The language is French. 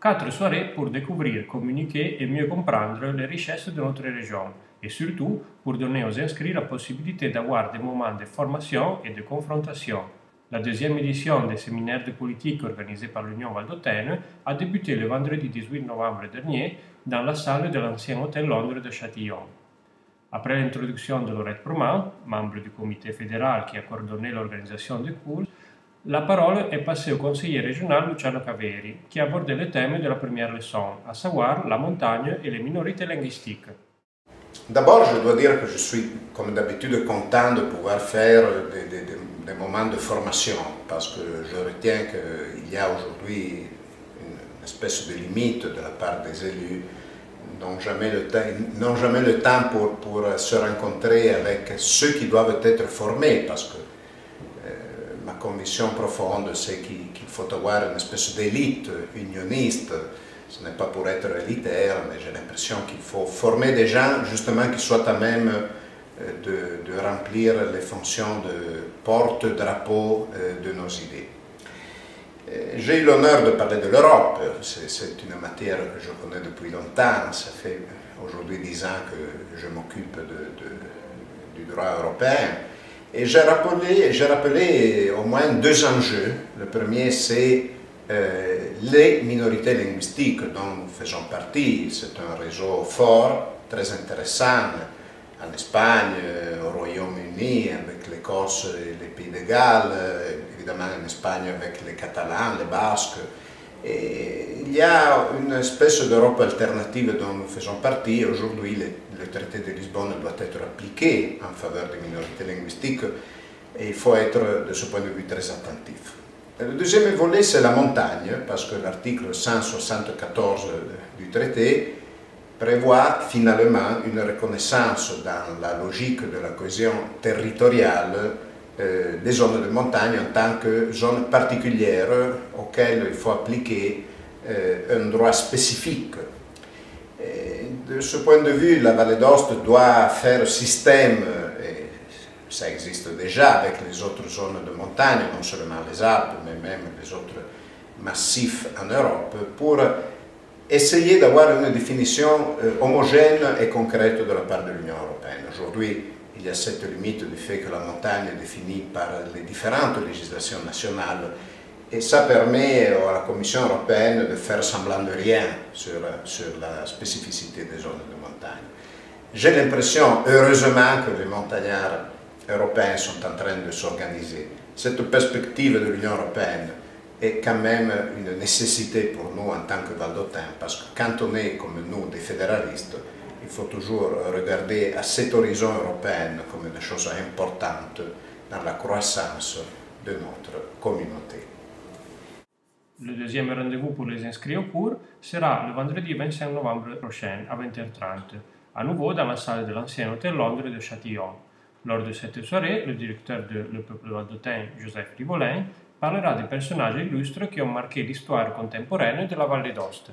4 soirées pour découvrir, communiquer et mieux comprendre les richesses de notre région et surtout pour donner aux inscrits la possibilité d'avoir des moments de formation et de confrontation. La deuxième édition des séminaires de politique organisés par l'Union valdôtaine a débuté le vendredi 18 novembre dernier dans la salle de l'ancien hôtel Londres de Châtillon. Après l'introduction de Laurette Proman, membre du comité fédéral qui a coordonné l'organisation des cours, la parole est passée au conseiller régional Luciano Caveri, qui a abordé le thème de la première leçon, à savoir la montagne et les minorités linguistiques. D'abord, je dois dire que je suis, comme d'habitude, content de pouvoir faire des moments de formation, parce que je retiens qu'il y a aujourd'hui une espèce de limite de la part des élus, n'ont jamais le temps pour se rencontrer avec ceux qui doivent être formés, parce que ma conviction profonde, c'est qu'il faut avoir une espèce d'élite unioniste. Ce n'est pas pour être élitaire, mais j'ai l'impression qu'il faut former des gens justement qui soient à même de remplir les fonctions de porte-drapeau de nos idées. J'ai eu l'honneur de parler de l'Europe, c'est une matière que je connais depuis longtemps, ça fait aujourd'hui 10 ans que je m'occupe du droit européen. Et j'ai rappelé au moins 2 enjeux. Le premier, c'est les minorités linguistiques dont nous faisons partie. C'est un réseau fort, très intéressant, en Espagne, au Royaume-Uni, avec l'Écosse et les Pays de Galles, évidemment en Espagne avec les Catalans, les Basques. Et il y a une espèce d'Europe alternative dont nous faisons partie. Aujourd'hui, le traité de Lisbonne doit être appliqué en faveur des minorités linguistiques et il faut être, de ce point de vue, très attentif. Le deuxième volet, c'est la montagne, parce que l'article 174 du traité prévoit finalement une reconnaissance dans la logique de la cohésion territoriale des zones de montagne en tant que zones particulières auxquelles il faut appliquer un droit spécifique. Et de ce point de vue, la Vallée d'Aoste doit faire système, et ça existe déjà avec les autres zones de montagne, non seulement les Alpes, mais même les autres massifs en Europe, pour essayer d'avoir une définition homogène et concrète de la part de l'Union européenne. Aujourd'hui, il y a cette limite du fait que la montagne est définie par les différentes législations nationales et ça permet à la Commission européenne de faire semblant de rien sur la spécificité des zones de montagne. J'ai l'impression, heureusement, que les montagnards européens sont en train de s'organiser. Cette perspective de l'Union européenne est quand même une nécessité pour nous en tant que valdôtains, parce que quand on est comme nous des fédéralistes, il faut toujours regarder à cet horizon européen comme une chose importante dans la croissance de notre communauté. Le deuxième rendez-vous pour les inscrits au cours sera le vendredi 25 novembre prochain à 20h30, à nouveau dans la salle de l'ancien hôtel Londres de Châtillon. Lors de cette soirée, le directeur de Le Peuple valdôtain, Joseph Rivolin, parlera des personnages illustres qui ont marqué l'histoire contemporaine de la Vallée d'Aoste.